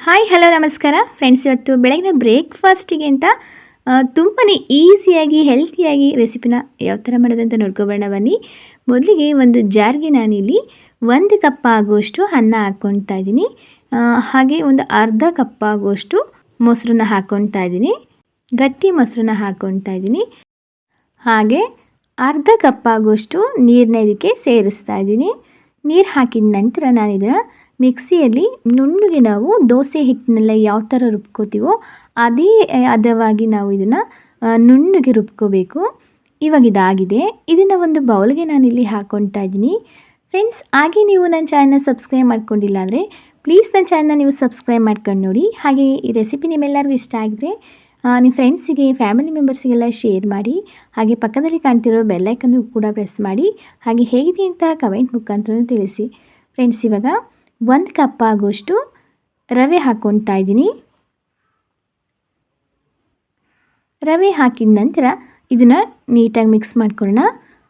Hi hello ನಮಸ್ಕಾರ friends. ಇವತ್ತು ಬೆಳಗಿನ ಬ್ರೇಕ್ಫಾಸ್ಟಿಗೆ ಅಂತ ತುಂಬಾ ಈಸಿಯಾಗಿ ಹೆಲ್ತಿಯಾಗಿ ರೆಸಿಪಿನ ಯಾವ ಥರ ಮಾಡೋದಂತ ನೋಡ್ಕೊಬೋಣ ಬನ್ನಿ. ಮೊದಲಿಗೆ ಒಂದು ಜಾರ್ಗೆ ನಾನಿಲ್ಲಿ 1 ಕಪ್ ಆಗುವಷ್ಟು ಅನ್ನ ಹಾಕ್ಕೊಳ್ತಾ ಇದ್ದೀನಿ. ಹಾಗೆ ಒಂದು ಅರ್ಧ ಕಪ್ ಆಗುವಷ್ಟು ಮೊಸರನ್ನ ಹಾಕ್ಕೊಳ್ತಾ ಇದ್ದೀನಿ, ಗಟ್ಟಿ ಮೊಸರನ್ನ ಹಾಕ್ಕೊಳ್ತಾ ಇದ್ದೀನಿ. ಹಾಗೆ ಅರ್ಧ ಕಪ್ ಆಗುವಷ್ಟು ನೀರನ್ನ ಇದಕ್ಕೆ ಸೇರಿಸ್ತಾ ಇದ್ದೀನಿ. ನೀರು ಹಾಕಿದ ನಂತರ ನಾನು ಇದನ್ನು ಮಿಕ್ಸಿಯಲ್ಲಿ ನುಣ್ಣಗೆ ನಾವು ದೋಸೆ ಹಿಟ್ಟನ್ನೆಲ್ಲ ಯಾವ ಥರ ರುಬ್ಕೋತೀವೋ ಅದೇ ಹದವಾಗಿ ನಾವು ಇದನ್ನು ನುಣ್ಣಗೆ ರುಬ್ಕೋಬೇಕು. ಇವಾಗ ಇದಾಗಿದೆ. ಇದನ್ನು ಒಂದು ಬೌಲ್ಗೆ ನಾನಿಲ್ಲಿ ಹಾಕ್ಕೊಳ್ತಾ ಇದ್ದೀನಿ. ಫ್ರೆಂಡ್ಸ್, ಹಾಗೆ ನೀವು ನನ್ನ ಚಾನಲ್ನ ಸಬ್ಸ್ಕ್ರೈಬ್ ಮಾಡ್ಕೊಂಡಿಲ್ಲ ಅಂದರೆ ಪ್ಲೀಸ್ ನನ್ನ ಚಾನಲ್ನ ನೀವು ಸಬ್ಸ್ಕ್ರೈಬ್ ಮಾಡ್ಕೊಂಡು ನೋಡಿ. ಹಾಗೆ ಈ ರೆಸಿಪಿ ನಿಮ್ಮೆಲ್ಲರಿಗೂ ಇಷ್ಟ ಆಗಿದ್ರೆ ನಿಮ್ಮ ಫ್ರೆಂಡ್ಸಿಗೆ, ಫ್ಯಾಮಿಲಿ ಮೆಂಬರ್ಸಿಗೆಲ್ಲ ಶೇರ್ ಮಾಡಿ. ಹಾಗೆ ಪಕ್ಕದಲ್ಲಿ ಕಾಣ್ತಿರೋ ಬೆಲ್ಲೈಕನ್ನು ಕೂಡ ಪ್ರೆಸ್ ಮಾಡಿ. ಹಾಗೆ ಹೇಗಿದೆ ಅಂತ ಕಮೆಂಟ್ ಮುಖಾಂತರ ತಿಳಿಸಿ. ಫ್ರೆಂಡ್ಸ್, ಇವಾಗ 1 ಕಪ್ ಆಗುವಷ್ಟು ರವೆ ಹಾಕ್ಕೊಳ್ತಾ ಇದ್ದೀನಿ. ರವೆ ಹಾಕಿದ ನಂತರ ಇದನ್ನು ನೀಟಾಗಿ ಮಿಕ್ಸ್ ಮಾಡ್ಕೊಳ್ಳೋಣ.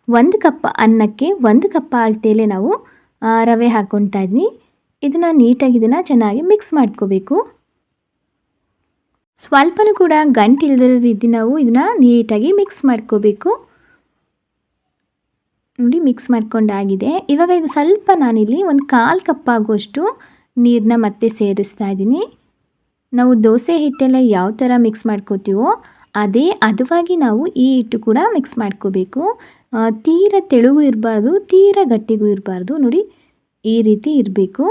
1 ಕಪ್ ಅನ್ನಕ್ಕೆ 1 ಕಪ್ ಅಳತೆಯಲ್ಲೇ ನಾವು ರವೆ ಹಾಕ್ಕೊಳ್ತಾ ಇದ್ದೀನಿ. ಇದನ್ನು ನೀಟಾಗಿ ಚೆನ್ನಾಗಿ ಮಿಕ್ಸ್ ಮಾಡ್ಕೋಬೇಕು. ಸ್ವಲ್ಪನೂ ಕೂಡ ಗಂಟಿಲ್ದಿರೋ ರೀತಿ ನಾವು ಇದನ್ನು ನೀಟಾಗಿ ಮಿಕ್ಸ್ ಮಾಡ್ಕೋಬೇಕು. ನೋಡಿ, ಮಿಕ್ಸ್ ಮಾಡ್ಕೊಂಡಾಗಿದೆ. ಇವಾಗ ಇದು ಸ್ವಲ್ಪ ನಾನಿಲ್ಲಿ ಒಂದು 1/4 ಕಪ್ ಆಗುವಷ್ಟು ನೀರನ್ನ ಮತ್ತೆ ಸೇರಿಸ್ತಾ ಇದ್ದೀನಿ. ನಾವು ದೋಸೆ ಹಿಟ್ಟೆಲ್ಲ ಯಾವ ಥರ ಮಿಕ್ಸ್ ಮಾಡ್ಕೋತೀವೋ ಅದೇ ಹದವಾಗಿ ನಾವು ಈ ಹಿಟ್ಟು ಕೂಡ ಮಿಕ್ಸ್ ಮಾಡ್ಕೋಬೇಕು. ತೀರ ತೆಳುಗೂ ಇರಬಾರ್ದು, ತೀರ ಗಟ್ಟಿಗೂ ಇರಬಾರ್ದು. ನೋಡಿ, ಈ ರೀತಿ ಇರಬೇಕು.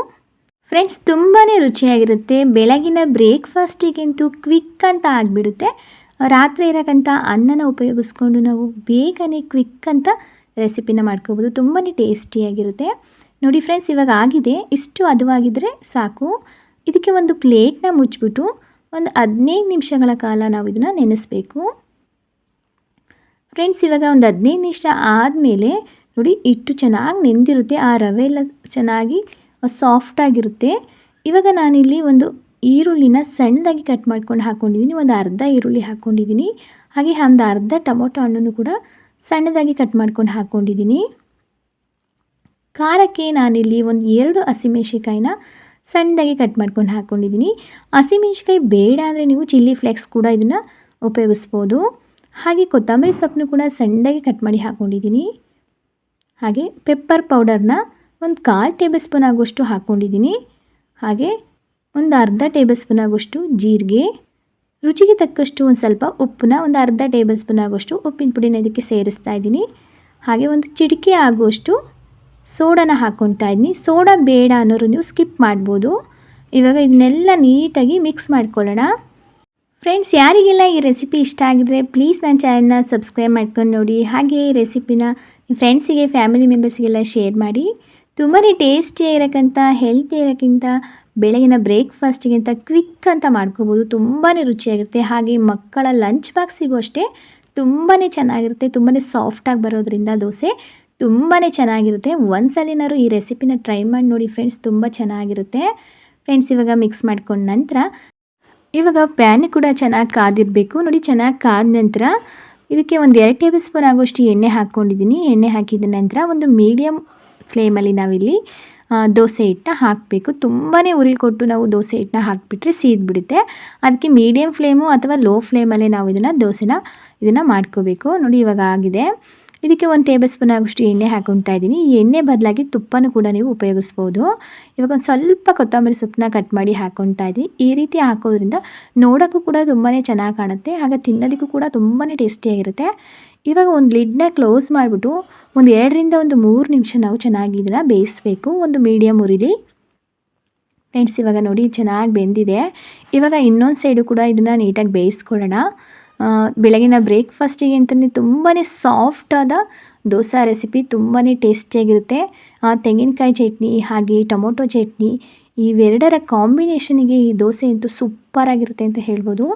ಫ್ರೆಂಡ್ಸ್, ತುಂಬಾ ರುಚಿಯಾಗಿರುತ್ತೆ. ಬೆಳಗಿನ ಬ್ರೇಕ್ಫಾಸ್ಟಿಗಂತೂ ಕ್ವಿಕ್ ಅಂತ ಆಗಿಬಿಡುತ್ತೆ. ರಾತ್ರಿ ಇರೋಕ್ಕಂಥ ಅನ್ನನ ಉಪಯೋಗಿಸ್ಕೊಂಡು ನಾವು ಬೇಗನೆ ಕ್ವಿಕ್ ಅಂತ ರೆಸಿಪಿನ ಮಾಡ್ಕೋಬೋದು. ತುಂಬಾ ಟೇಸ್ಟಿಯಾಗಿರುತ್ತೆ. ನೋಡಿ ಫ್ರೆಂಡ್ಸ್, ಇವಾಗ ಆಗಿದೆ. ಇಷ್ಟು ಹದವಾಗಿದ್ದರೆ ಸಾಕು. ಇದಕ್ಕೆ ಒಂದು ಪ್ಲೇಟ್ನ ಮುಚ್ಚಿಬಿಟ್ಟು ಒಂದು 15 ನಿಮಿಷಗಳ ಕಾಲ ನಾವು ಇದನ್ನು ನೆನೆಸಬೇಕು. ಫ್ರೆಂಡ್ಸ್, ಇವಾಗ ಒಂದು 15 ನಿಮಿಷ ಆದಮೇಲೆ ನೋಡಿ, ಹಿಟ್ಟು ಚೆನ್ನಾಗಿ ನೆಂದಿರುತ್ತೆ. ಆ ರವೆ ಎಲ್ಲ ಚೆನ್ನಾಗಿ ಸಾಫ್ಟಾಗಿರುತ್ತೆ. ಇವಾಗ ನಾನಿಲ್ಲಿ ಒಂದು ಈರುಳ್ಳಿನ ಸಣ್ಣದಾಗಿ ಕಟ್ ಮಾಡ್ಕೊಂಡು ಹಾಕ್ಕೊಂಡಿದ್ದೀನಿ. ಒಂದು ಅರ್ಧ ಈರುಳ್ಳಿ ಹಾಕ್ಕೊಂಡಿದ್ದೀನಿ. ಹಾಗೆ ಒಂದು ಅರ್ಧ ಟೊಮೊಟೊ ಹಣ್ಣನ್ನು ಕೂಡ ಸಣ್ಣದಾಗಿ ಕಟ್ ಮಾಡ್ಕೊಂಡು ಹಾಕ್ಕೊಂಡಿದ್ದೀನಿ. ಖಾರಕ್ಕೆ ನಾನಿಲ್ಲಿ ಒಂದು 2 ಹಸಿಮೆಣ್ಸಿಕಾಯಿನ ಸಣ್ಣದಾಗಿ ಕಟ್ ಮಾಡ್ಕೊಂಡು ಹಾಕ್ಕೊಂಡಿದ್ದೀನಿ. ಹಸಿಮೆಣ್ಸಿಕಾಯಿ ಬೇಡ ಅಂದರೆ ನೀವು ಚಿಲ್ಲಿ ಫ್ಲೇಕ್ಸ್ ಕೂಡ ಇದನ್ನು ಉಪಯೋಗಿಸ್ಬೋದು. ಹಾಗೆ ಕೊತ್ತಂಬರಿ ಸೊಪ್ಪನ್ನು ಕೂಡ ಸಣ್ಣದಾಗಿ ಕಟ್ ಮಾಡಿ ಹಾಕ್ಕೊಂಡಿದ್ದೀನಿ. ಹಾಗೆ ಪೆಪ್ಪರ್ ಪೌಡರ್ನ ಒಂದು 1/4 ಟೇಬಲ್ ಸ್ಪೂನ್ ಆಗುವಷ್ಟು ಹಾಕ್ಕೊಂಡಿದ್ದೀನಿ. ಹಾಗೆ ಒಂದು ಅರ್ಧ ಟೇಬಲ್ ಸ್ಪೂನ್ ಆಗುವಷ್ಟು ಜೀರಿಗೆ, ರುಚಿಗೆ ತಕ್ಕಷ್ಟು ಒಂದು ಸ್ವಲ್ಪ ಉಪ್ಪನ್ನ ಒಂದು ಅರ್ಧ ಟೇಬಲ್ ಸ್ಪೂನ್ ಆಗುವಷ್ಟು ಉಪ್ಪಿನ ಪುಡಿನ ಇದಕ್ಕೆ ಸೇರಿಸ್ತಾ ಇದ್ದೀನಿ. ಹಾಗೆ ಒಂದು ಚಿಟಿಕೆ ಆಗುವಷ್ಟು ಸೋಡಾನ ಹಾಕ್ಕೊಳ್ತಾ ಇದ್ದೀನಿ. ಸೋಡಾ ಬೇಡ ಅನ್ನೋರು ನೀವು ಸ್ಕಿಪ್ ಮಾಡ್ಬೋದು. ಇವಾಗ ಇದನ್ನೆಲ್ಲ ನೀಟಾಗಿ ಮಿಕ್ಸ್ ಮಾಡ್ಕೊಳ್ಳೋಣ. ಫ್ರೆಂಡ್ಸ್, ಯಾರಿಗೆಲ್ಲ ಈ ರೆಸಿಪಿ ಇಷ್ಟ ಆಗಿದ್ರೆ ಪ್ಲೀಸ್ ನನ್ನ ಚಾನಲ್ನ ಸಬ್ಸ್ಕ್ರೈಬ್ ಮಾಡ್ಕೊಂಡು ನೋಡಿ. ಹಾಗೆ ಈ ರೆಸಿಪಿನ ನಿಮ್ಮ ಫ್ರೆಂಡ್ಸಿಗೆ, ಫ್ಯಾಮಿಲಿ ಮೆಂಬರ್ಸಿಗೆಲ್ಲ ಶೇರ್ ಮಾಡಿ. ತುಂಬಾ ಟೇಸ್ಟಿ ಇರೋಕ್ಕಂಥ, ಹೆಲ್ತಿ ಇರೋಕ್ಕಿಂತ ಬೆಳಗಿನ ಬ್ರೇಕ್ಫಾಸ್ಟಿಗಿಂತ ಕ್ವಿಕ್ ಅಂತ ಮಾಡ್ಕೋಬೋದು. ತುಂಬಾ ರುಚಿಯಾಗಿರುತ್ತೆ. ಹಾಗೆ ಮಕ್ಕಳ ಲಂಚ್ ಬಾಕ್ಸಿಗೂ ಅಷ್ಟೇ ತುಂಬಾ ಚೆನ್ನಾಗಿರುತ್ತೆ. ತುಂಬಾ ಸಾಫ್ಟಾಗಿ ಬರೋದ್ರಿಂದ ದೋಸೆ ತುಂಬಾ ಚೆನ್ನಾಗಿರುತ್ತೆ. ಒಂದ್ಸಲಿನಾರು ಈ ರೆಸಿಪಿನ ಟ್ರೈ ಮಾಡಿ ನೋಡಿ ಫ್ರೆಂಡ್ಸ್, ತುಂಬ ಚೆನ್ನಾಗಿರುತ್ತೆ. ಫ್ರೆಂಡ್ಸ್, ಇವಾಗ ಮಿಕ್ಸ್ ಮಾಡ್ಕೊಂಡ ನಂತರ ಇವಾಗ ಪ್ಯಾನ್ ಕೂಡ ಚೆನ್ನಾಗಿ ಕಾದಿರಬೇಕು. ನೋಡಿ, ಚೆನ್ನಾಗಿ ಕಾದ ನಂತರ ಇದಕ್ಕೆ ಒಂದು 2 ಟೇಬಲ್ ಸ್ಪೂನ್ ಆಗುವಷ್ಟು ಎಣ್ಣೆ ಹಾಕ್ಕೊಂಡಿದ್ದೀನಿ. ಎಣ್ಣೆ ಹಾಕಿದ ನಂತರ ಒಂದು ಮೀಡಿಯಮ್ ಫ್ಲೇಮಲ್ಲಿ ನಾವಿಲ್ಲಿ ದೋಸೆ ಹಿಟ್ಟನ್ನ ಹಾಕಬೇಕು. ತುಂಬಾ ಉರಿ ಕೊಟ್ಟು ನಾವು ದೋಸೆ ಹಿಟ್ಟನ್ನ ಹಾಕಿಬಿಟ್ರೆ ಸೀದ್ಬಿಡುತ್ತೆ. ಅದಕ್ಕೆ ಮೀಡಿಯಮ್ ಫ್ಲೇಮು ಅಥವಾ ಲೋ ಫ್ಲೇಮಲ್ಲೇ ನಾವು ಇದನ್ನು ಮಾಡ್ಕೋಬೇಕು. ನೋಡಿ, ಇವಾಗ ಆಗಿದೆ. ಇದಕ್ಕೆ 1 ಟೇಬಲ್ ಸ್ಪೂನ್ ಆಗುವಷ್ಟು ಎಣ್ಣೆ ಹಾಕ್ಕೊಳ್ತಾ ಇದ್ದೀನಿ. ಈ ಎಣ್ಣೆ ಬದಲಾಗಿ ತುಪ್ಪನೂ ಕೂಡ ನೀವು ಉಪಯೋಗಿಸ್ಬೋದು. ಇವಾಗ ಒಂದು ಸ್ವಲ್ಪ ಕೊತ್ತಂಬರಿ ಸೊಪ್ಪನ್ನ ಕಟ್ ಮಾಡಿ ಹಾಕ್ಕೊಳ್ತಾ ಇದ್ದೀನಿ. ಈ ರೀತಿ ಹಾಕೋದ್ರಿಂದ ನೋಡೋಕ್ಕೂ ಕೂಡ ತುಂಬಾ ಚೆನ್ನಾಗಿ ಕಾಣುತ್ತೆ. ಹಾಗೆ ತಿನ್ನೋದಕ್ಕೂ ಕೂಡ ತುಂಬಾ ಟೇಸ್ಟಿಯಾಗಿರುತ್ತೆ. ಇವಾಗ ಒಂದು ಲಿಡ್ನ ಕ್ಲೋಸ್ ಮಾಡಿಬಿಟ್ಟು ಒಂದು 2ರಿಂದ 3 ನಿಮಿಷ ನಾವು ಚೆನ್ನಾಗಿ ಇದನ್ನು ಬೇಯಿಸಬೇಕು, ಒಂದು ಮೀಡಿಯಮ್ ಉರಿಲಿ. ಫ್ರೆಂಡ್ಸ್, ಇವಾಗ ನೋಡಿ ಚೆನ್ನಾಗಿ ಬೆಂದಿದೆ. ಇವಾಗ ಇನ್ನೊಂದು ಸೈಡು ಕೂಡ ಇದನ್ನು ನೀಟಾಗಿ ಬೇಯಿಸ್ಕೊಳ್ಳೋಣ. ಬೆಳಗಿನ ಬ್ರೇಕ್ಫಾಸ್ಟಿಗೆ ಅಂತಲೇ ತುಂಬಾ ಸಾಫ್ಟಾದ ದೋಸೆ ರೆಸಿಪಿ, ತುಂಬಾ ಟೇಸ್ಟಿಯಾಗಿರುತ್ತೆ. ತೆಂಗಿನಕಾಯಿ ಚಟ್ನಿ ಹಾಗೆ ಟೊಮೊಟೊ ಚಟ್ನಿ ಇವೆರಡರ ಕಾಂಬಿನೇಷನಿಗೆ ಈ ದೋಸೆ ಅಂತೂ ಸೂಪರಾಗಿರುತ್ತೆ ಅಂತ ಹೇಳ್ಬೋದು.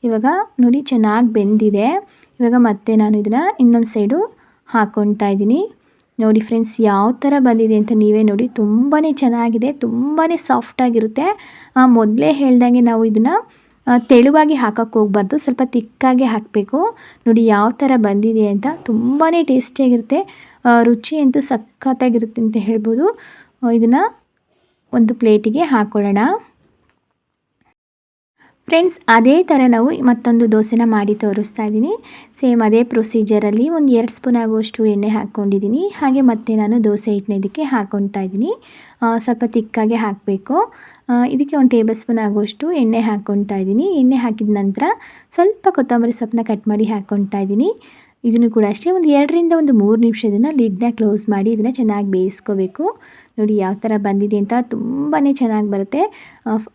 ಇವಾಗ ನೋಡಿ ಚೆನ್ನಾಗಿ ಬೆಂದಿದೆ. ಇವಾಗ ಮತ್ತೆ ನಾನು ಇದನ್ನು ಇನ್ನೊಂದು ಸೈಡು ಹಾಕ್ಕೊಳ್ತಾ ಇದ್ದೀನಿ. ನೋಡಿ ಫ್ರೆಂಡ್ಸ್, ಯಾವ ಥರ ಬಂದಿದೆ ಅಂತ ನೀವೇ ನೋಡಿ. ತುಂಬಾ ಚೆನ್ನಾಗಿದೆ, ತುಂಬಾ ಸಾಫ್ಟಾಗಿರುತ್ತೆ. ಮೊದಲೇ ಹೇಳ್ದಂಗೆ ನಾವು ಇದನ್ನು ತೆಳುವಾಗಿ ಹಾಕೋಕ್ಕೆ ಹೋಗ್ಬಾರ್ದು, ಸ್ವಲ್ಪ ತಿಕ್ಕಾಗಿ ಹಾಕಬೇಕು. ನೋಡಿ ಯಾವ ಥರ ಬಂದಿದೆ ಅಂತ. ತುಂಬಾ ಟೇಸ್ಟಿಯಾಗಿರುತ್ತೆ. ರುಚಿ ಅಂತೂ ಸಖತ್ತಾಗಿರುತ್ತೆ ಅಂತ ಹೇಳ್ಬೋದು. ಇದನ್ನು ಒಂದು ಪ್ಲೇಟಿಗೆ ಹಾಕ್ಕೊಳ್ಳೋಣ. ಫ್ರೆಂಡ್ಸ್ ಅದೇ ಥರ ನಾವು ಮತ್ತೊಂದು ದೋಸೆನ ಮಾಡಿ ತೋರಿಸ್ತಾ ಇದ್ದೀನಿ. ಸೇಮ್ ಅದೇ ಪ್ರೊಸೀಜರಲ್ಲಿ ಒಂದು 2 ಸ್ಪೂನ್ ಆಗುವಷ್ಟು ಎಣ್ಣೆ ಹಾಕ್ಕೊಂಡಿದ್ದೀನಿ. ಹಾಗೆ ಮತ್ತೆ ನಾನು ದೋಸೆ ಹಿಟ್ಟನ್ನ ಇದಕ್ಕೆ ಹಾಕ್ಕೊಳ್ತಾ ಇದ್ದೀನಿ. ಸ್ವಲ್ಪ ತಿಕ್ಕಾಗೆ ಹಾಕಬೇಕು. ಇದಕ್ಕೆ 1 ಟೇಬಲ್ ಸ್ಪೂನ್ ಆಗುವಷ್ಟು ಎಣ್ಣೆ ಹಾಕ್ಕೊಳ್ತಾ ಇದ್ದೀನಿ. ಎಣ್ಣೆ ಹಾಕಿದ ನಂತರ ಸ್ವಲ್ಪ ಕೊತ್ತಂಬರಿ ಸೊಪ್ಪನ್ನ ಕಟ್ ಮಾಡಿ ಹಾಕ್ಕೊಳ್ತಾ ಇದ್ದೀನಿ. ಇದನ್ನು ಕೂಡ ಅಷ್ಟೇ ಒಂದು 2 ರಿಂದ 3 ನಿಮಿಷ ಇದನ್ನು ಲಿಡ್ನ ಕ್ಲೋಸ್ ಮಾಡಿ ಇದನ್ನು ಚೆನ್ನಾಗಿ ಬೇಯಿಸ್ಕೋಬೇಕು. ನೋಡಿ ಯಾವ ಥರ ಬಂದಿದೆ ಅಂತ, ತುಂಬಾ ಚೆನ್ನಾಗಿ ಬರುತ್ತೆ.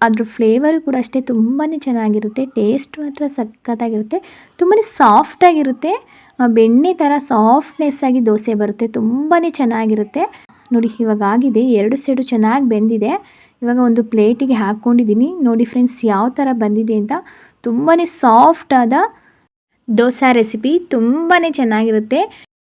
ಅದ್ರ ಫ್ಲೇವರು ಕೂಡ ಅಷ್ಟೇ ತುಂಬಾ ಚೆನ್ನಾಗಿರುತ್ತೆ. ಟೇಸ್ಟ್ ಮಾತ್ರ ಸಖತ್ತಾಗಿರುತ್ತೆ. ತುಂಬಾ ಸಾಫ್ಟಾಗಿರುತ್ತೆ. ಬೆಣ್ಣೆ ಥರ ಸಾಫ್ಟ್ನೆಸ್ ಆಗಿ ದೋಸೆ ಬರುತ್ತೆ. ತುಂಬಾ ಚೆನ್ನಾಗಿರುತ್ತೆ. ನೋಡಿ ಇವಾಗ ಆಗಿದೆ, 2 ಸೈಡು ಚೆನ್ನಾಗಿ ಬೆಂದಿದೆ. ಇವಾಗ ಒಂದು ಪ್ಲೇಟಿಗೆ ಹಾಕ್ಕೊಂಡಿದ್ದೀನಿ. ನೋಡಿ ಫ್ರೆಂಡ್ಸ್ ಯಾವ ಥರ ಬಂದಿದೆ ಅಂತ. ತುಂಬಾ ಸಾಫ್ಟಾದ ದೋಸೆ ರೆಸಿಪಿ ತುಂಬಾ ಚೆನ್ನಾಗಿರುತ್ತೆ.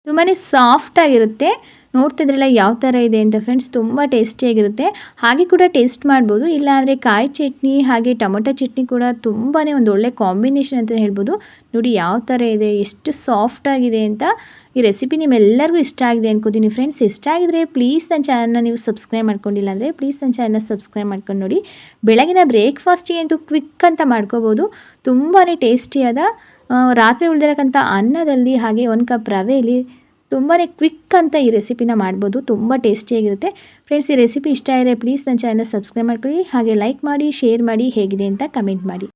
ತುಂಬಾ ಸಾಫ್ಟಾಗಿರುತ್ತೆ. ನೋಡ್ತಿದ್ರಲ್ಲ ಯಾವ ಥರ ಇದೆ ಅಂತ ಫ್ರೆಂಡ್ಸ್. ತುಂಬ ಟೇಸ್ಟಿಯಾಗಿರುತ್ತೆ. ಹಾಗೆ ಕೂಡ ಟೇಸ್ಟ್ ಮಾಡ್ಬೋದು. ಇಲ್ಲಾಂದರೆ ಕಾಯಿ ಚಟ್ನಿ ಹಾಗೆ ಟೊಮೊಟೊ ಚಟ್ನಿ ಕೂಡ ತುಂಬಾ ಒಂದು ಒಳ್ಳೆ ಕಾಂಬಿನೇಷನ್ ಅಂತ ಹೇಳ್ಬೋದು. ನೋಡಿ ಯಾವ ಥರ ಇದೆ, ಎಷ್ಟು ಸಾಫ್ಟಾಗಿದೆ ಅಂತ. ಈ ರೆಸಿಪಿ ನಿಮ್ಮೆಲ್ಲರಿಗೂ ಇಷ್ಟ ಆಗಿದೆ ಅನ್ಕೋತೀನಿ ಫ್ರೆಂಡ್ಸ್. ಇಷ್ಟ ಆಗಿದ್ರೆ ಪ್ಲೀಸ್ ನನ್ನ ಚಾನಲ್ನ ನೀವು ಸಬ್ಸ್ಕ್ರೈಬ್ ಮಾಡ್ಕೊಂಡಿಲ್ಲ ಅಂದರೆ ಪ್ಲೀಸ್ ನನ್ನ ಚಾನಲ್ನ ಸಬ್ಸ್ಕ್ರೈಬ್ ಮಾಡ್ಕೊಂಡು ನೋಡಿ. ಬೆಳಗಿನ ಬ್ರೇಕ್ಫಾಸ್ಟಿಗೆ ಅಂತೂ ಕ್ವಿಕ್ ಅಂತ ಮಾಡ್ಕೋಬೋದು. ತುಂಬಾ ಟೇಸ್ಟಿಯಾದ ರಾತ್ರಿ ಉಳಿದಿರೋಕ್ಕಂಥ ಅನ್ನದಲ್ಲಿ ಹಾಗೆ 1 ಕಪ್ ರವೆಯಲ್ಲಿ ತುಂಬಾ ಕ್ವಿಕ್ ಅಂತ ಈ ರೆಸಿಪಿನ ಮಾಡ್ಬೋದು. ತುಂಬ ಟೇಸ್ಟಿಯಾಗಿರುತ್ತೆ ಫ್ರೆಂಡ್ಸ್. ಈ ರೆಸಿಪಿ ಇಷ್ಟ ಆದರೆ ಪ್ಲೀಸ್ ನನ್ನ ಚಾನಲ್ ಸಬ್ಸ್ಕ್ರೈಬ್ ಮಾಡ್ಕೊಳ್ಳಿ. ಹಾಗೆ ಲೈಕ್ ಮಾಡಿ, ಶೇರ್ ಮಾಡಿ, ಹೇಗಿದೆ ಅಂತ ಕಮೆಂಟ್ ಮಾಡಿ.